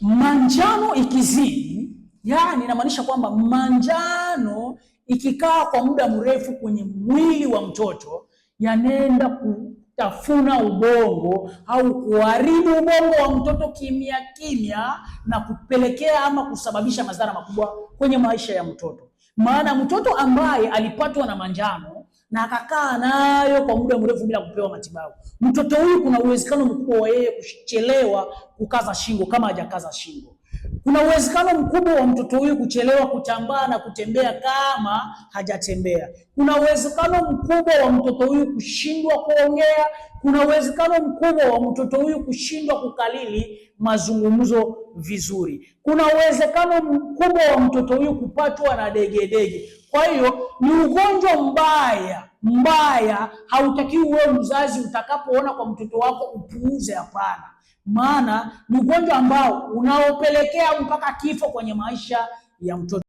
Manjano ikizidi, yani inamaanisha kwamba manjano ikikaa kwa muda mrefu kwenye mwili wa mtoto, yanaenda kutafuna ubongo au kuharibu ubongo wa mtoto kimya kimya, na kupelekea ama kusababisha madhara makubwa kwenye maisha ya mtoto. Maana mtoto ambaye alipatwa na manjano na akakaa nayo kwa muda mrefu bila kupewa matibabu, mtoto huyu kuna uwezekano mkubwa wa yeye kuchelewa kukaza shingo kama hajakaza shingo. Kuna uwezekano mkubwa wa mtoto huyu kuchelewa kutambaa na kutembea kama hajatembea. Kuna uwezekano mkubwa wa mtoto huyu kushindwa kuongea. Kuna uwezekano mkubwa wa mtoto huyu kushindwa kukalili mazungumzo vizuri. Kuna uwezekano mkubwa wa mtoto huyu kupatwa na degedege. Kwa hiyo ni ugonjwa mbaya, hautakiwi wewe mzazi utakapoona kwa mtoto wako upuuze, hapana. Maana ni ugonjwa ambao unaopelekea mpaka kifo kwenye maisha ya mtoto.